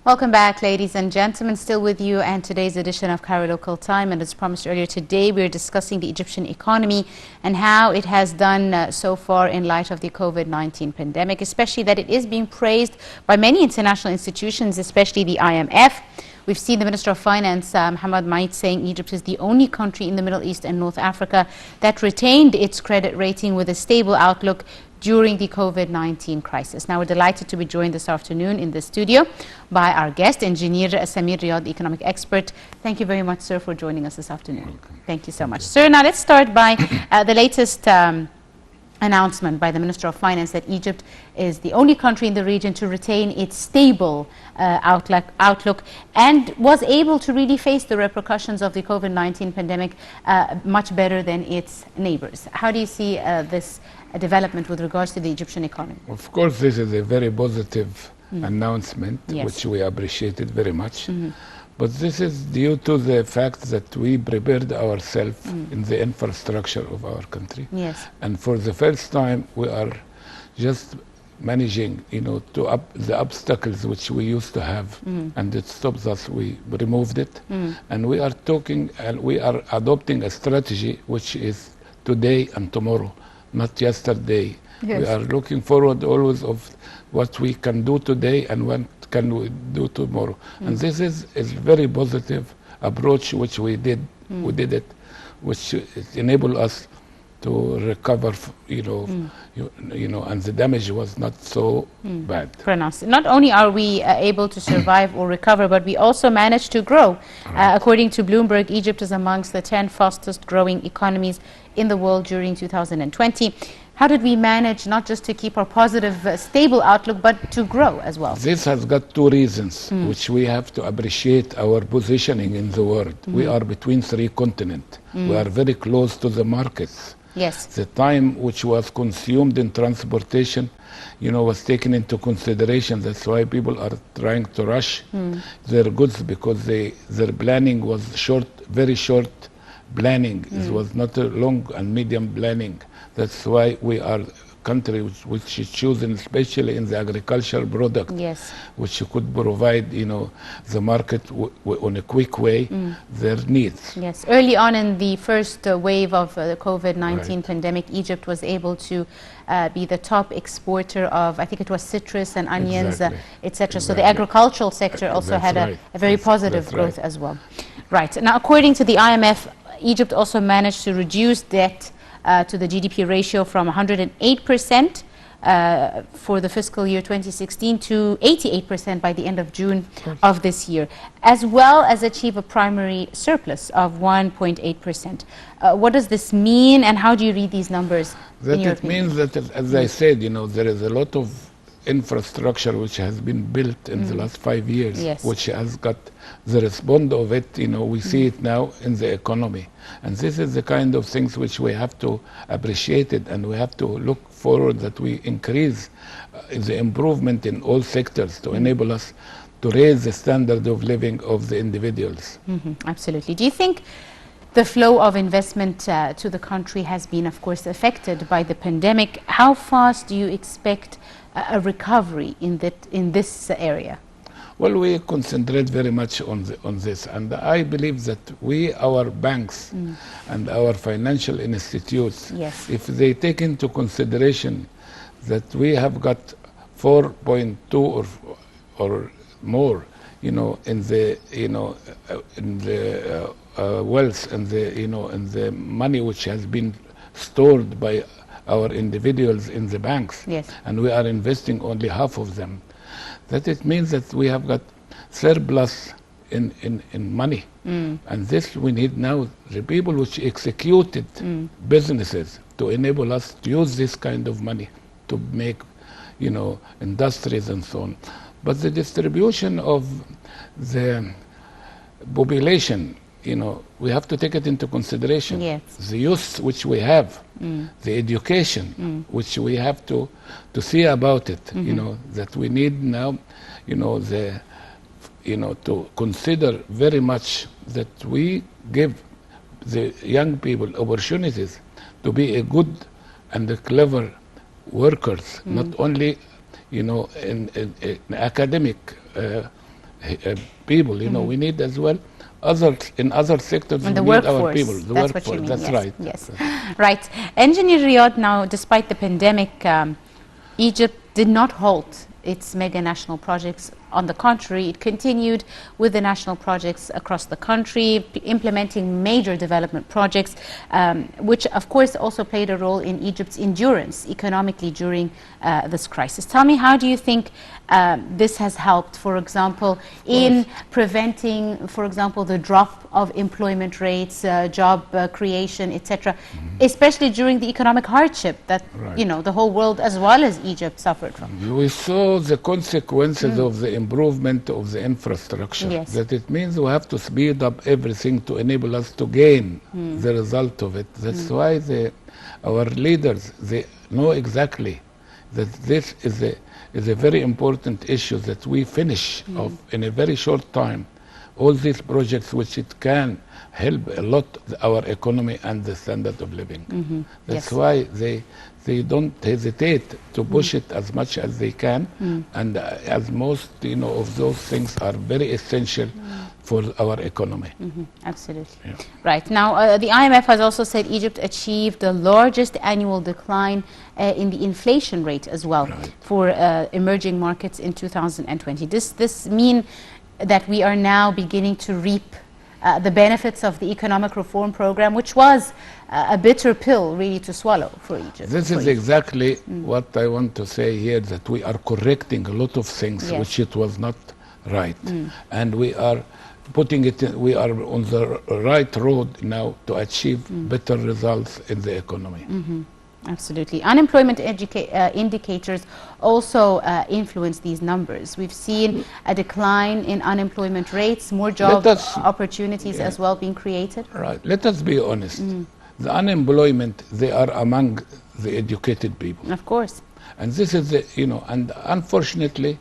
Welcome back, ladies and gentlemen. Still with you and today's edition of Cairo Local Time. And as promised earlier today, we're discussing the Egyptian economy and how it has done so far in light of the COVID-19 pandemic, especially that it is being praised by many international institutions, especially the IMF. We've seen the Minister of Finance, Mohammed Maid, saying Egypt is the only country in the Middle East and North Africa that retained its credit rating with a stable outlook during the COVID-19 crisis. Now, we're delighted to be joined this afternoon in the studio by our guest, Engineer Samir Riyad, economic expert. Thank you very much, sir, for joining us this afternoon. Welcome. Thank you so much. Sir, now let's start by the latest announcement by the Minister of Finance that Egypt is the only country in the region to retain its stable outlook and was able to really face the repercussions of the COVID-19 pandemic much better than its neighbors. How do you see this development with regards to the Egyptian economy? Of course, this is a very positive announcement, Yes. which we appreciated very much. But this is due to the fact that we prepared ourselves in the infrastructure of our country. Yes. And for the first time, we are just managing, the obstacles which we used to have, and it stops us. We removed it, and we are talking, and we are adopting a strategy which is today and tomorrow, not yesterday. Yes. We are looking forward always of what we can do today and what can we do tomorrow. And this is a very positive approach which we did. We did it, which enabled us to recover, and the damage was not so bad. Pronounced. Not only are we able to survive or recover, but we also managed to grow. According to Bloomberg, Egypt is amongst the 10 fastest growing economies in the world during 2020. How did we manage not just to keep our positive, stable outlook, but to grow as well? This has got two reasons, which we have to appreciate our positioning in the world. We are between three continents. We are very close to the markets. Yes. The time which was consumed in transportation, was taken into consideration. That's why people are trying to rush their goods, because their planning was short, very short planning. It was not a long and medium planning. That's why we are a country which is chosen, especially in the agricultural product, Yes. which could provide, the market on a quick way, their needs. Yes. Early on in the first wave of the COVID-19 Right. pandemic, Egypt was able to be the top exporter of, I think it was citrus and onions, Exactly. etc. So the Exactly. agricultural sector also That's had right. a very positive That's growth right. as well. Right. Now, according to the IMF, Egypt also managed to reduce debt to the GDP ratio from 108% for the fiscal year 2016 to 88% by the end of June of this year, as well as achieve a primary surplus of 1.8%. What does this mean, and how do you read these numbers? That in your it opinion? means that, as I said, there is a lot of infrastructure which has been built in the last 5 years, Yes. which has got the response of it. We see it now in the economy, and this is the kind of things which we have to appreciate it, and we have to look forward that we increase the improvement in all sectors to enable us to raise the standard of living of the individuals. Absolutely. Do you think the flow of investment to the country has been, of course, affected by the pandemic? How fast do you expect a recovery in this area? Well, we concentrate very much on this, and I believe that our banks and our financial institutes, Yes. if they take into consideration that we have got 4.2 or more, in the wealth and the money which has been stored by our individuals in the banks, Yes. and we are investing only half of them, that it means that we have got surplus in money. And this we need now, the people which executed businesses to enable us to use this kind of money to make, industries and so on. But the distribution of the population, we have to take it into consideration. Yes. The youth which we have, the education which we have to see about it, that we need now, to consider very much that we give the young people opportunities to be a good and a clever workers, not only, in academic people. You know, we need as well others in other sectors. And We the need our workforce. people. The That's workforce. what you mean. That's Yes. right. Yes. Right. Engineer Riyadh, now, despite the pandemic, Egypt did not halt its mega national projects. On the contrary, it continued with the national projects across the country, implementing major development projects, which of course also played a role in Egypt's endurance economically during this crisis. Tell me, how do you think this has helped, for example, in preventing, for example, the drop of employment rates, job creation, etc., especially during the economic hardship that, you know, the whole world as well as Egypt suffered from? We saw the consequences of the improvement of the infrastructure. Yes. That it means we have to speed up everything to enable us to gain the result of it. That's why our leaders, they know exactly that this is a very important issue, that we finish off in a very short time all these projects, which it can help a lot our economy and the standard of living. That's why they don't hesitate to push it as much as they can, and as most, you know, of those things are very essential for our economy. Absolutely. Yeah. Right. Now, the IMF has also said Egypt achieved the largest annual decline in the inflation rate as well for emerging markets in 2020. This mean that we are now beginning to reap the benefits of the economic reform program, which was a bitter pill really to swallow for Egypt. This is exactly what I want to say here, that we are correcting a lot of things which it was not right. And we are putting it in, we are on the right road now to achieve better results in the economy. Absolutely. Unemployment indicators also influence these numbers. We've seen a decline in unemployment rates, more job opportunities as well being created. Right. Let us be honest. The unemployment, they are among the educated people. Of course. And this is the, you know, and unfortunately,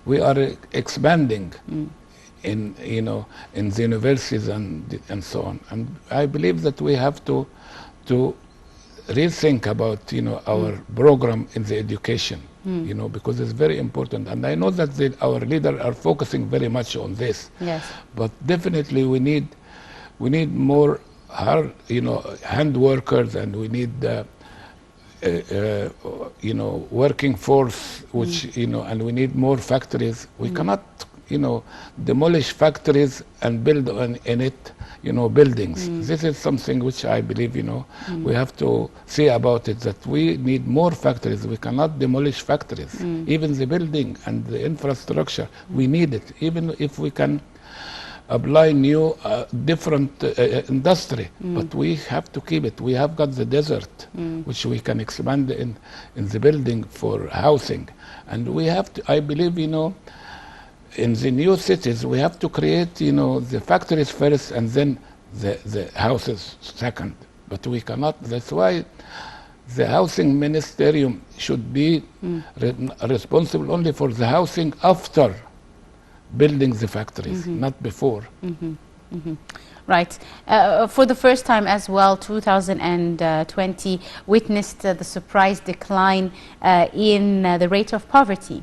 we are expanding in, you know, in the universities and so on. And I believe that we have to rethink about, you know, our program in the education, you know, because it's very important. And I know that our leaders are focusing very much on this. Yes. But definitely we need more you know, hand workers, and we need you know, working force, which, you know, and we need more factories. We cannot, you know, demolish factories and build in it, you know, buildings. This is something which I believe, you know, we have to see about it, that we need more factories. We cannot demolish factories. Even the building and the infrastructure, we need it. Even if we can apply new, different industry, but we have to keep it. We have got the desert, which we can expand in the building for housing. And we have to, I believe, you know, in the new cities, we have to create, you know, the factories first and then the houses second. But we cannot. That's why the housing ministerium should be responsible only for the housing after building the factories, not before. Right. For the first time as well, 2020 witnessed the surprise decline in the rate of poverty.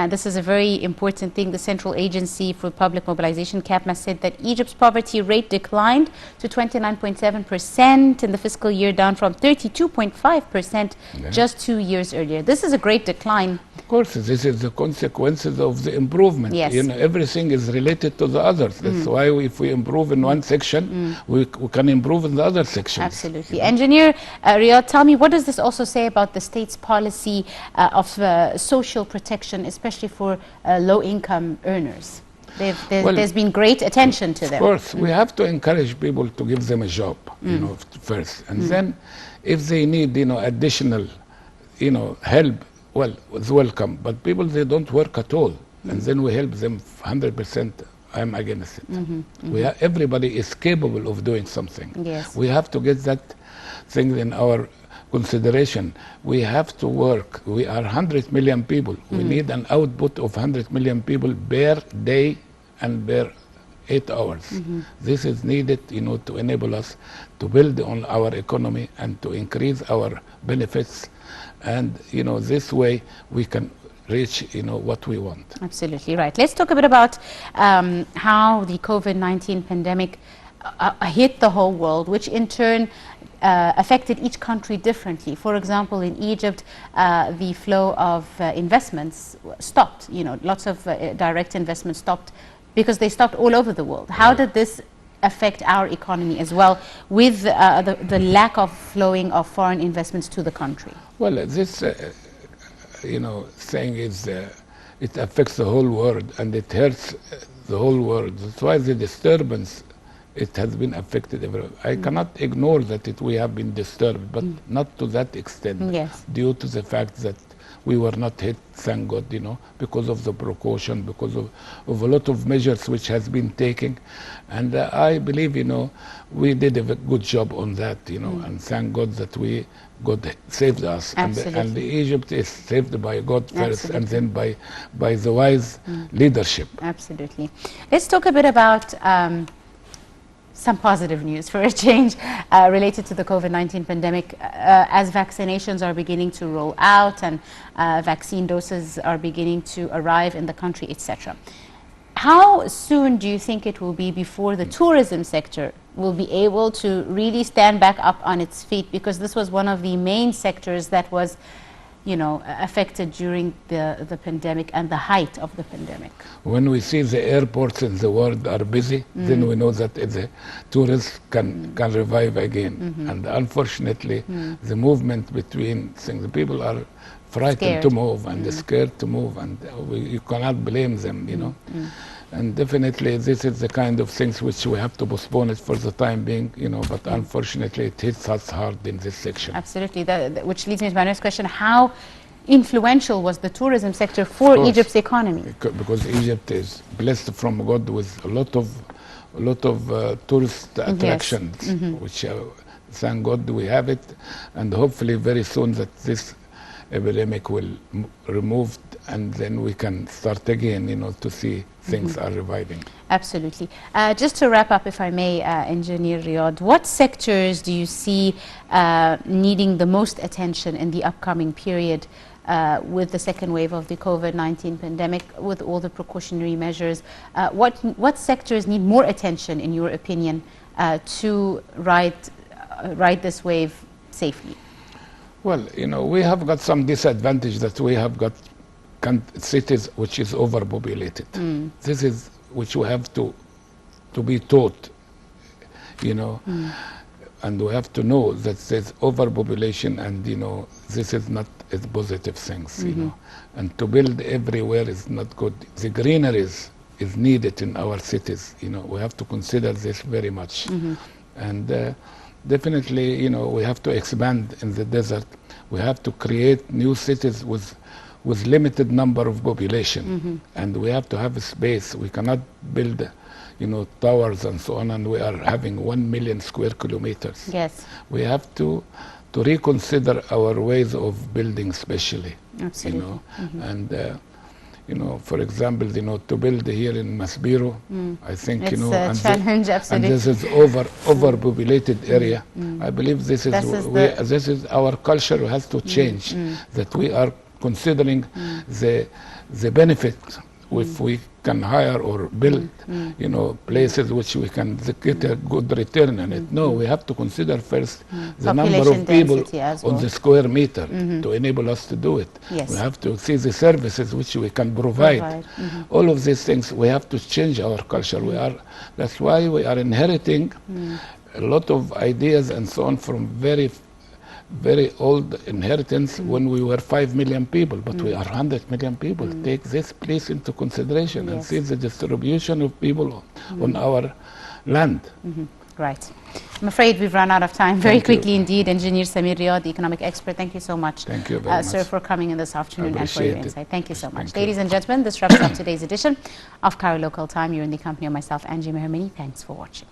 This is a very important thing. The Central Agency for Public Mobilization, CAPMA, said that Egypt's poverty rate declined to 29.7% in the fiscal year, down from 32.5% just 2 years earlier. This is a great decline. Of course, this is the consequences of the improvement. Yes. You know, everything is related to the others. That's why if we improve in one section, we can improve in the other sections. Absolutely. You know? Engineer Riyadh, tell me, what does this also say about the state's policy of social protection, especially for low-income earners? There's been great attention to them. Of course, we have to encourage people to give them a job, you know, first. And then if they need, you know, additional, you know, help, well, it's welcome. But people, they don't work at all. And then we help them 100%. I'm against it. Everybody is capable of doing something. Yes. We have to get that thing in our consideration. We have to work. We are 100 million people. We need an output of 100 million people per day and per 8 hours. This is needed, you know, to enable us to build on our economy and to increase our benefits. And, you know, this way we can reach, what we want. Absolutely right. Let's talk a bit about how the COVID-19 pandemic hit the whole world, which in turn affected each country differently. For example, in Egypt, the flow of investments stopped. Lots of direct investments stopped because they stopped all over the world. How did this affect our economy as well, with the lack of flowing of foreign investments to the country? Well, this saying is it affects the whole world and it hurts the whole world. That's why the disturbance, it has been affected everywhere. I cannot ignore that we have been disturbed, but not to that extent. Yes. Due to the fact that we were not hit, thank God, because of the precaution, because of a lot of measures which has been taken. And I believe, we did a good job on that, and thank God that God saved us. And Egypt is saved by God first, and then by the wise leadership. Absolutely. Let's talk a bit about some positive news for a change related to the COVID-19 pandemic. As vaccinations are beginning to roll out and vaccine doses are beginning to arrive in the country, etc. How soon do you think it will be before the tourism sector will be able to really stand back up on its feet? Because this was one of the main sectors that was affected during the pandemic and the height of the pandemic. When we see the airports in the world are busy, then we know that the tourists can revive again. And unfortunately, the movement between things, the people are frightened to move and scared to move, and you cannot blame them, And definitely this is the kind of things which we have to postpone it for the time being, but unfortunately it hits us hard in this section. Absolutely, which leads me to my next question. How influential was the tourism sector for Egypt's economy? Because Egypt is blessed from God with a lot of tourist attractions, which thank God we have it, and hopefully very soon that this epidemic will remove, and then we can start again, to see things are reviving. Absolutely. Just to wrap up, if I may, Engineer Riyadh, what sectors do you see needing the most attention in the upcoming period with the second wave of the COVID-19 pandemic, with all the precautionary measures? What sectors need more attention, in your opinion, to ride this wave safely? Well, we have got some disadvantage that we have got cities which is overpopulated. This is which we have to be taught, and we have to know that there's overpopulation, and this is not a positive things, and to build everywhere is not good. The greeneries is needed in our cities, we have to consider this very much. And definitely, we have to expand in the desert. We have to create new cities with limited number of population, and we have to have a space. We cannot build, towers and so on, and we are having 1 million square kilometers. Yes. We have to reconsider our ways of building, especially. Absolutely. And for example, to build here in Masbiro, I think, it's a challenge, absolutely. And this is overpopulated area. I believe this is our culture has to change, that we are considering the benefit if we can hire or build, places which we can get a good return on it. No, we have to consider first the number of people on the square meter to enable us to do it. Yes. We have to see the services which we can provide. All of these things, we have to change our culture. That's why we are inheriting a lot of ideas and so on from very old inheritance when we were 5 million people, but we are 100 million people. Take this place into consideration and see the distribution of people on our land. Right. I'm afraid we've run out of time very quickly indeed. Engineer Samir Riyadh, the economic expert, thank you so much. Thank you very much, sir, for coming in this afternoon and for your insight. Thank you so much. Thank Ladies and gentlemen, this wraps up today's edition of Cairo Local Time. You're in the company of myself, Angie Mehermani. Thanks for watching.